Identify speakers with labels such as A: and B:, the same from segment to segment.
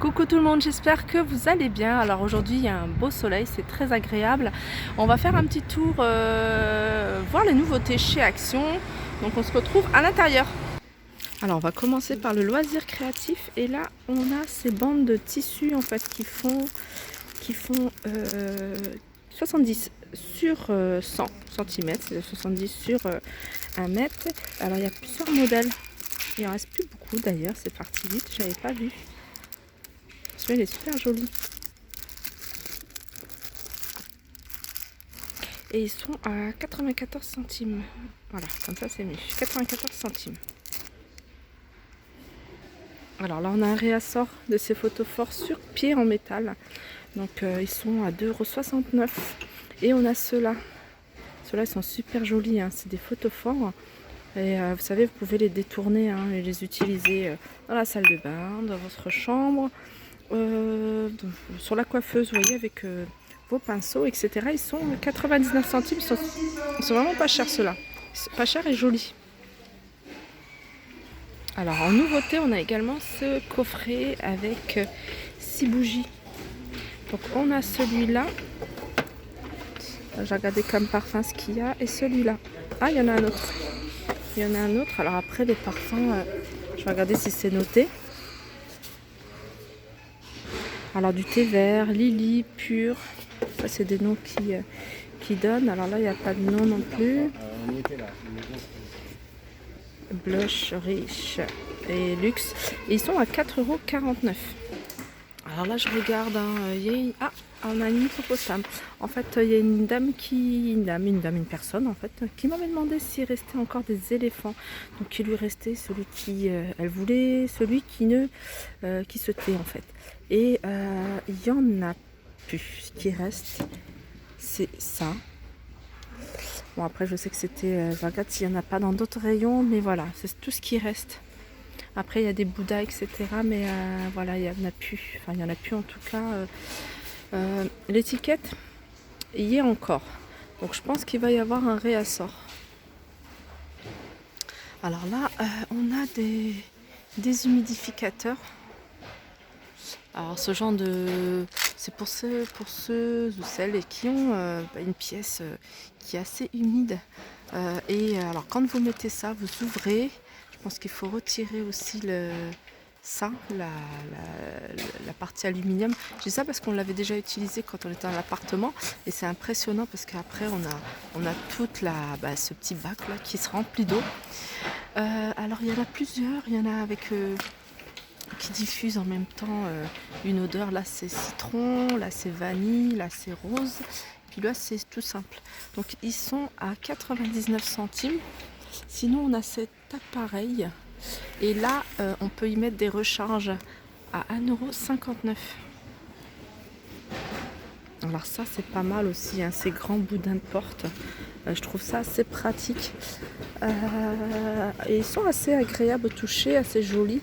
A: Coucou tout le monde, j'espère que vous allez bien. Alors aujourd'hui il y a un beau soleil, c'est très agréable. On va faire un petit tour, voir les nouveautés chez Action. Donc on se retrouve à l'intérieur. Alors on va commencer par le loisir créatif et là on a ces bandes de tissu en fait qui font 70 sur 100 cm, c'est 70 sur 1 mètre. Alors il y a plusieurs modèles, il en reste plus beaucoup d'ailleurs, c'est parti vite, j'avais pas vu. Celui-là il est super joli. Et ils sont à 94 centimes. Voilà, comme ça c'est mieux. 94 centimes. Alors là on a un réassort de ces photophores sur pied en métal. Donc ils sont à 2,69 €. Et on a ceux-là. Ceux-là ils sont super jolis, hein. C'est des photophores. Et vous savez, vous pouvez les détourner et les utiliser dans la salle de bain, dans votre chambre, sur la coiffeuse, vous voyez, avec vos pinceaux, etc. Ils sont 99 centimes. Ils sont vraiment pas chers ceux-là. Pas chers et jolis. Alors en nouveauté, on a également ce coffret avec 6 bougies. Donc on a celui-là. J'ai regardé comme parfum ce qu'il y a. Et celui-là. Ah, il y en a un autre. Il y en a un autre. Alors après, les parfums, je vais regarder si c'est noté. Alors du thé vert, Lily, pur. Ça, c'est des noms qui donnent. Alors là, il n'y a pas de nom non plus. Blush, riche et luxe. Et ils sont à 4,49 €. Alors là, je regarde. Ah, on a une hippopotame. En fait, il y a une dame une personne en fait, qui m'avait demandé s'il restait encore des éléphants. Donc il lui restait celui qui, elle voulait, celui qui se tait en fait. Et il y en a plus. Ce qui reste, c'est ça. Bon après, je sais que c'était, je regarde s'il n'y en a pas dans d'autres rayons, mais voilà, c'est tout ce qui reste. Après, il y a des bouddhas, etc. Mais voilà, il n'y en a plus. Enfin, il n'y en a plus en tout cas. L'étiquette y est encore. Donc, je pense qu'il va y avoir un réassort. Alors là, on a des humidificateurs. Alors, ce genre de... C'est pour ceux ou celles qui ont une pièce qui est assez humide. Alors, quand vous mettez ça, vous ouvrez. Je pense qu'il faut retirer aussi la partie aluminium. Je dis ça parce qu'on l'avait déjà utilisé quand on était dans l'appartement et c'est impressionnant parce qu'après on a ce petit bac là qui se remplit d'eau. Alors il y en a plusieurs, il y en a avec qui diffusent en même temps une odeur. Là c'est citron, là c'est vanille, là c'est rose, puis là c'est tout simple. Donc ils sont à 99 centimes. Sinon on a cet appareil et là on peut y mettre des recharges à 1,59 €. Alors ça c'est pas mal aussi, ces grands boudins de porte. Je trouve ça assez pratique. Et ils sont assez agréables au toucher, assez jolis.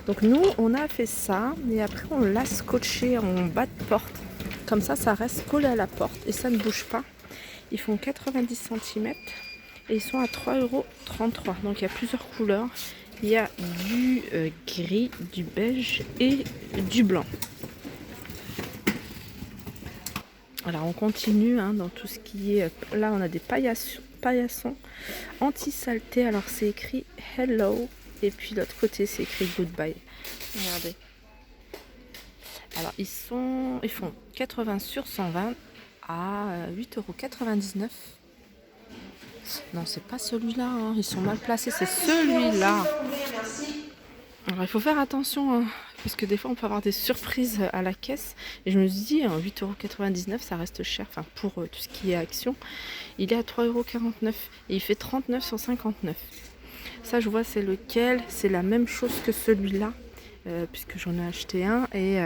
A: Donc nous on a fait ça et après on l'a scotché en bas de porte. Comme ça reste collé à la porte et ça ne bouge pas. Ils font 90 cm. Et ils sont à 3,33 €. Donc il y a plusieurs couleurs. Il y a du gris, du beige et du blanc. Alors on continue dans tout ce qui est... Là on a des paillassons anti-saleté. Alors c'est écrit hello. Et puis de l'autre côté c'est écrit goodbye. Regardez. Alors ils font 80 sur 120 à 8,99 €. Non, c'est pas celui-là, ils sont mal placés, c'est celui-là. Alors il faut faire attention, parce que des fois on peut avoir des surprises à la caisse. Et je me suis dit, 8,99 € ça reste cher, enfin pour tout ce qui est Action. Il est à 3,49 € et il fait 39 sur 59. Ça je vois c'est lequel, c'est la même chose que celui-là. Puisque j'en ai acheté un et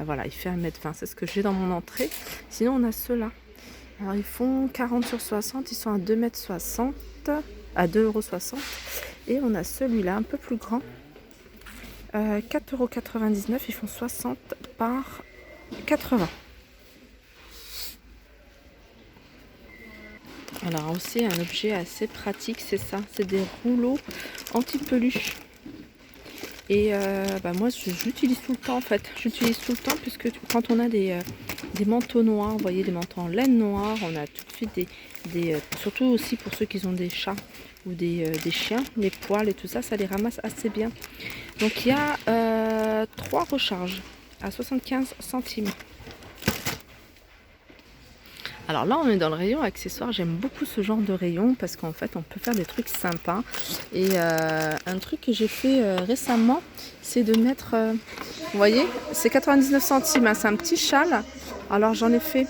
A: voilà, il fait 1,20 m, c'est ce que j'ai dans mon entrée. Sinon on a ceux-là. Alors ils font 40 sur 60, ils sont à 2,60 m, à 2,60 €. Et on a celui-là un peu plus grand, 4,99 €, ils font 60 par 80. Alors aussi un objet assez pratique, c'est ça, c'est des rouleaux anti-peluche. Et moi je l'utilise tout le temps en fait. J'utilise tout le temps puisque quand on a des manteaux noirs, vous voyez, des manteaux en laine noire, on a tout de suite surtout aussi pour ceux qui ont des chats ou des chiens, les poils et tout ça, ça les ramasse assez bien. Donc il y a 3 recharges à 75 centimes. Alors là on est dans le rayon accessoires, j'aime beaucoup ce genre de rayon parce qu'en fait on peut faire des trucs sympas. Et un truc que j'ai fait récemment, c'est de mettre, vous voyez, c'est 99 centimes, hein, c'est un petit châle. Alors j'en ai fait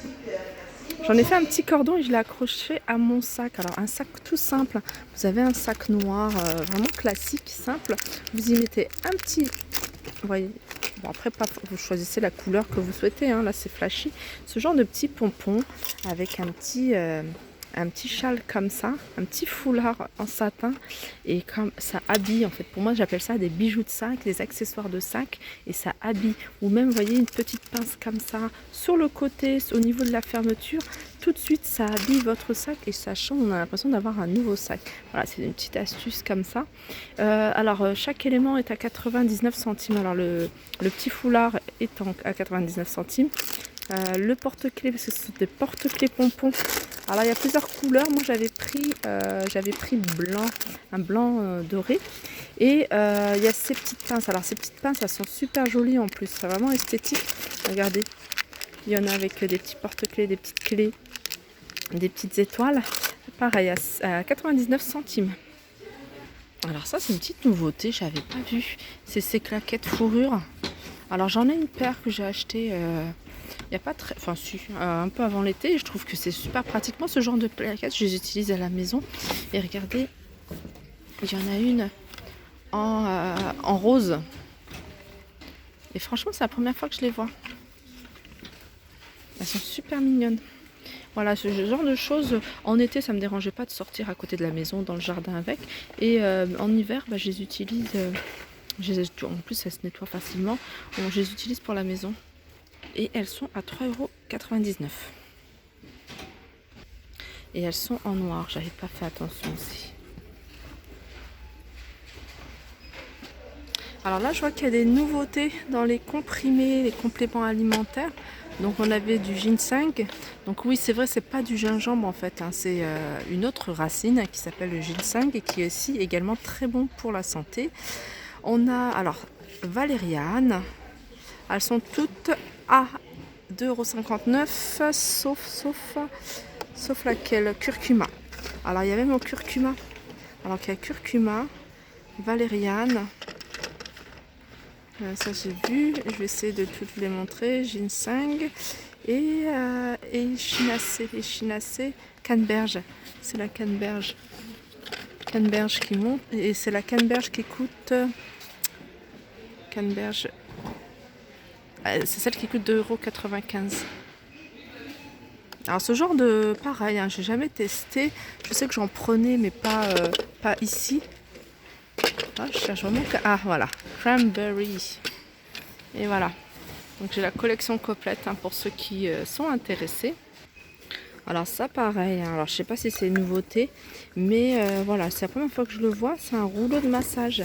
A: un petit cordon et je l'ai accroché à mon sac. Alors un sac tout simple, vous avez un sac noir vraiment classique, simple, vous y mettez un petit, vous voyez. Bon, après, vous choisissez la couleur que vous souhaitez, hein. Là c'est flashy. Ce genre de petit pompon avec un petit châle comme ça, un petit foulard en satin, et comme ça habille en fait. Pour moi j'appelle ça des bijoux de sac, des accessoires de sac, et ça habille. Ou même vous voyez une petite pince comme ça sur le côté, au niveau de la fermeture, tout de suite ça habille votre sac et ça change, on a l'impression d'avoir un nouveau sac. Voilà, c'est une petite astuce comme ça. Alors chaque élément est à 99 centimes. Alors le petit foulard est à 99 centimes. Le porte-clés, parce que c'est des porte-clés pompons. Alors là, il y a plusieurs couleurs. Moi, j'avais pris blanc, un blanc doré. Et il y a ces petites pinces. Alors ces petites pinces, elles sont super jolies en plus. C'est vraiment esthétique. Regardez, il y en a avec des petits porte-clés, des petites clés, des petites étoiles. Pareil, à 99 centimes. Alors ça, c'est une petite nouveauté, j'avais pas vu. C'est ces claquettes fourrure. Alors j'en ai une paire que j'ai achetée il n'y a pas très... Enfin si, un peu avant l'été. Je trouve que c'est super pratique. Moi, ce genre de plaquettes, je les utilise à la maison. Et regardez, il y en a une en rose. Et franchement, c'est la première fois que je les vois. Elles sont super mignonnes. Voilà, ce genre de choses, en été, ça ne me dérangeait pas de sortir à côté de la maison, dans le jardin avec. Et en hiver, je les utilise... en plus, elles se nettoient facilement. Donc, je les utilise pour la maison. Et elles sont à 3,99 €. Et elles sont en noir, j'avais pas fait attention aussi. Alors là, je vois qu'il y a des nouveautés dans les comprimés, les compléments alimentaires. Donc on avait du ginseng. Donc oui, c'est vrai, c'est pas du gingembre en fait, hein. C'est une autre racine qui s'appelle le ginseng et qui est aussi également très bon pour la santé. On a alors valériane. Elles sont toutes à 2,59 € sauf laquelle, curcuma. Alors il y avait mon curcuma. Alors qu'il y a curcuma, valériane. Ça j'ai vu. Je vais essayer de toutes les montrer. Ginseng et échinacée, canneberge. C'est la canneberge qui monte et c'est la canneberge qui coûte. Canneberge. C'est celle qui coûte 2,95 €. Alors ce genre de... Pareil, hein, j'ai jamais testé. Je sais que j'en prenais, mais pas ici. Ah, je cherche vraiment... Ah, voilà. Cranberry. Et voilà. Donc j'ai la collection complète, hein, pour ceux qui sont intéressés. Alors ça, pareil. Hein, alors je sais pas si c'est une nouveauté. Mais voilà, c'est la première fois que je le vois. C'est un rouleau de massage.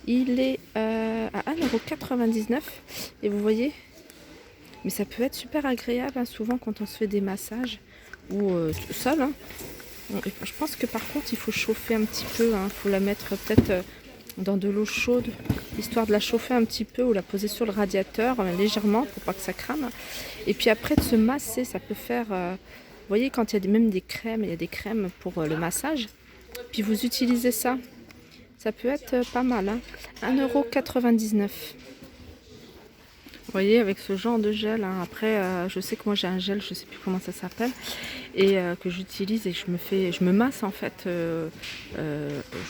A: Il est à 1,99 €. Et vous voyez, mais ça peut être super agréable, hein, souvent quand on se fait des massages ou seul. Hein. Je pense que par contre, il faut chauffer un petit peu. Il faut la mettre peut-être dans de l'eau chaude, histoire de la chauffer un petit peu ou la poser sur le radiateur légèrement pour pas que ça crame. Et puis après, de se masser, ça peut faire... vous voyez, quand il y a même des crèmes, il y a des crèmes pour le massage. Puis vous utilisez ça. Ça peut être pas mal, hein. 1,99 €. Vous voyez, avec ce genre de gel, hein. Après, je sais que moi j'ai un gel, je sais plus comment ça s'appelle, et que j'utilise et je me masse en fait, je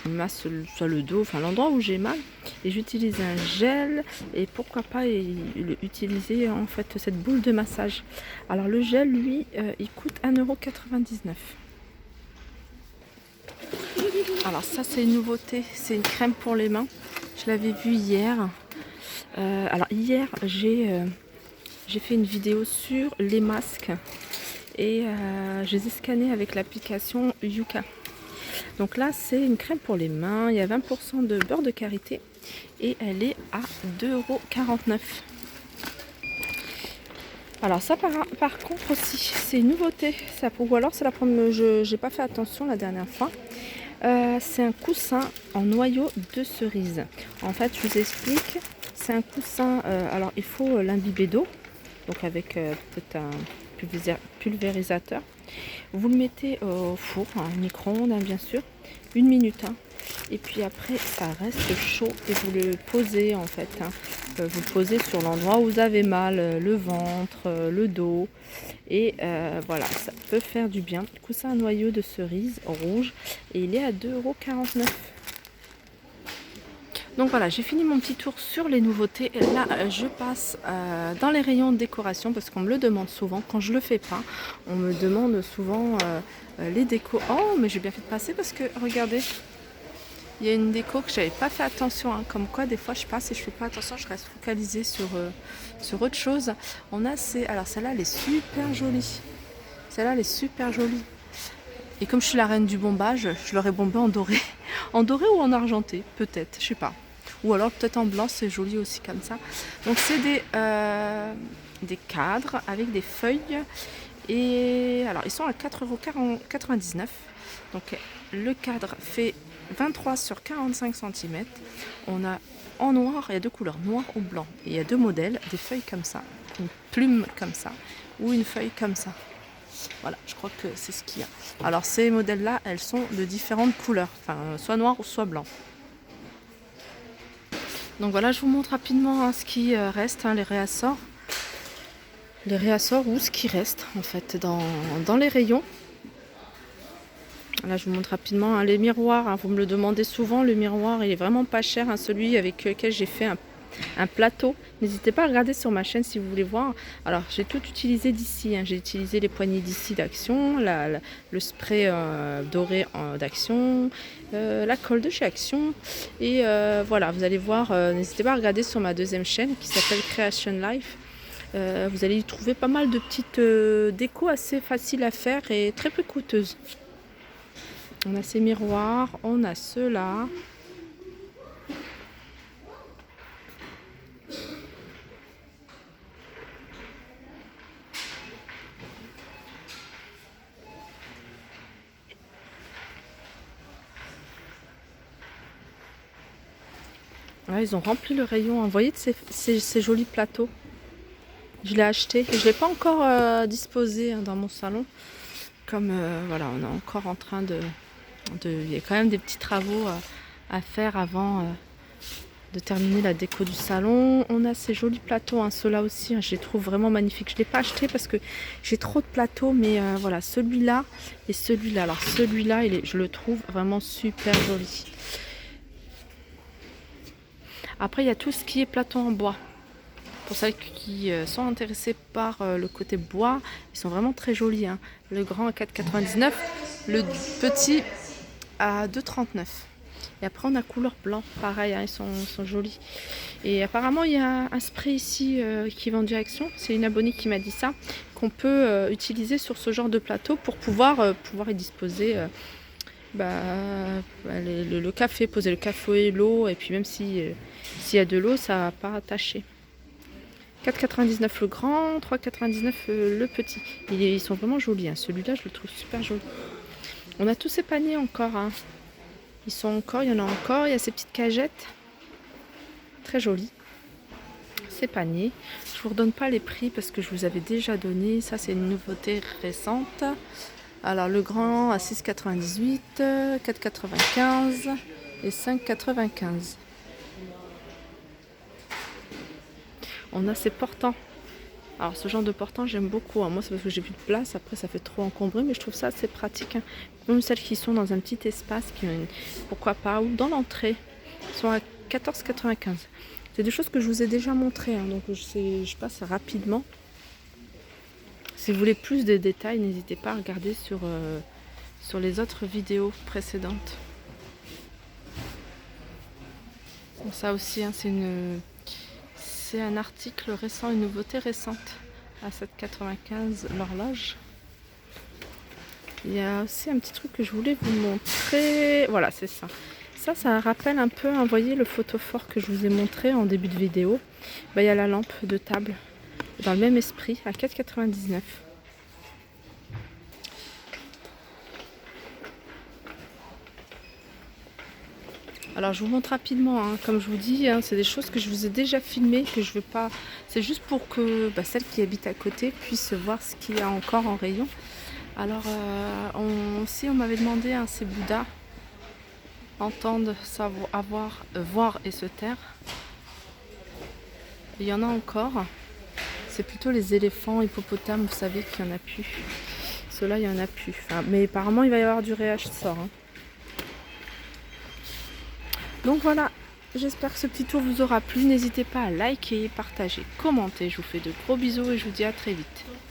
A: me masse sur le dos, enfin l'endroit où j'ai mal, et j'utilise un gel, et pourquoi pas utiliser en fait cette boule de massage. Alors le gel, lui, il coûte 1,99 €. Alors ça, c'est une nouveauté, c'est une crème pour les mains. Je l'avais vue hier. Alors hier, j'ai fait une vidéo sur les masques et je les ai scannés avec l'application Yuka. Donc là, c'est une crème pour les mains. Il y a 20% de beurre de karité et elle est à 2,49 €. Alors ça par contre aussi, c'est une nouveauté, ça, ou alors c'est la première, je n'ai pas fait attention la dernière fois. C'est un coussin en noyau de cerise. En fait, je vous explique, c'est un coussin, alors il faut l'imbiber d'eau, donc avec peut-être un pulvérisateur. Vous le mettez au four, micro-ondes bien sûr, 1 minute. Et puis après, ça reste chaud et vous le posez en fait. Vous le posez sur l'endroit où vous avez mal, le ventre, le dos. Et voilà, ça peut faire du bien. Du coup, c'est un noyau de cerise rouge et il est à 2,49 €. Donc voilà, j'ai fini mon petit tour sur les nouveautés. Et là, je passe dans les rayons de décoration parce qu'on me le demande souvent. Quand je le fais pas, on me demande souvent les décos. Oh, mais j'ai bien fait de passer parce que regardez, il y a une déco que j'avais pas fait attention. Comme quoi, des fois, je passe et je fais pas attention, je reste focalisée sur autre chose. On a alors celle-là, elle est super jolie. Celle-là, elle est super jolie. Et comme je suis la reine du bombage, je l'aurais bombé en doré. En doré ou en argenté, peut-être, je sais pas. Ou alors peut-être en blanc, c'est joli aussi comme ça. Donc c'est des cadres avec des feuilles. Et alors ils sont à 4,99 €. Donc le cadre fait 23 sur 45 cm. On a en noir, il y a 2 couleurs, noir ou blanc. Et il y a 2 modèles, des feuilles comme ça, une plume comme ça, ou une feuille comme ça. Voilà, je crois que c'est ce qu'il y a. Alors ces modèles-là, elles sont de différentes couleurs, enfin soit noir ou soit blanc. Donc voilà, je vous montre rapidement ce qui reste, les réassorts. Les réassorts ou ce qui reste en fait dans les rayons. Là je vous montre rapidement les miroirs, vous me le demandez souvent, le miroir il est vraiment pas cher, celui avec lequel j'ai fait un plateau. N'hésitez pas à regarder sur ma chaîne si vous voulez voir. Alors j'ai tout utilisé d'ici, j'ai utilisé les poignées d'ici d'Action, le spray doré d'Action, la colle de chez Action et voilà, vous allez voir, n'hésitez pas à regarder sur ma deuxième chaîne qui s'appelle Creation Life. Vous allez y trouver pas mal de petites décos assez faciles à faire et très peu coûteuses. On a ces miroirs, on a ceux-là. Ouais, ils ont rempli le rayon. Vous voyez ces jolis plateaux. Je l'ai acheté. Je ne l'ai pas encore disposé dans mon salon. Comme voilà, on est encore en train il y a quand même des petits travaux à faire avant de terminer la déco du salon. On a ces jolis plateaux, ceux-là aussi, je les trouve vraiment magnifiques. Je ne l'ai pas acheté parce que j'ai trop de plateaux, mais voilà, celui-là et celui-là. Alors celui-là, je le trouve vraiment super joli. Après, il y a tout ce qui est plateau en bois. Pour celles qui sont intéressées par le côté bois, ils sont vraiment très jolis. Le grand à 4,99 €, le petit à 2,39 €. Et après, on a couleur blanc, pareil, ils sont jolis. Et apparemment, il y a un spray ici qui vend Action. C'est une abonnée qui m'a dit ça, qu'on peut utiliser sur ce genre de plateau pour pouvoir y disposer le café, poser le café et l'eau. Et puis même s'il y a de l'eau, ça ne va pas attacher. 4,99 € le grand, 3,99 € le petit. Ils sont vraiment jolis. Celui-là, je le trouve super joli. On a tous ces paniers encore. Il y en a encore. Il y a ces petites cagettes. Très jolies. Ces paniers. Je ne vous redonne pas les prix parce que je vous avais déjà donné. Ça, c'est une nouveauté récente. Alors, le grand à 6,98 €, 4,95 € et 5,95 €. On a ces portants. Alors ce genre de portant j'aime beaucoup. Moi c'est parce que j'ai plus de place, après ça fait trop encombré, mais je trouve ça assez pratique. Même celles qui sont dans un petit espace, pourquoi pas, ou dans l'entrée, sont à 14,95 €. C'est des choses que je vous ai déjà montrées, donc je passe rapidement. Si vous voulez plus de détails, n'hésitez pas à regarder sur les autres vidéos précédentes. Donc ça aussi, c'est un article récent, une nouveauté récente à 7,95 € l'horloge. Il y a aussi un petit truc que je voulais vous montrer. Voilà, c'est ça. Ça rappelle un peu, hein, voyez le photophore que je vous ai montré en début de vidéo. Bah, il y a la lampe de table dans le même esprit à 4,99 €. Alors je vous montre rapidement, hein, comme je vous dis, hein, c'est des choses que je vous ai déjà filmées, que je veux pas. C'est juste pour que celles qui habitent à côté puissent voir ce qu'il y a encore en rayon. Alors aussi on m'avait demandé, hein, ces Bouddhas, entendre, savoir, voir et se taire. Il y en a encore. C'est plutôt les éléphants, hippopotames, vous savez qu'il n'y en a plus. Ceux-là, il n'y en a plus. Enfin, mais apparemment, il va y avoir du réassort, hein. Donc voilà, j'espère que ce petit tour vous aura plu. N'hésitez pas à liker, partager, commenter. Je vous fais de gros bisous et je vous dis à très vite.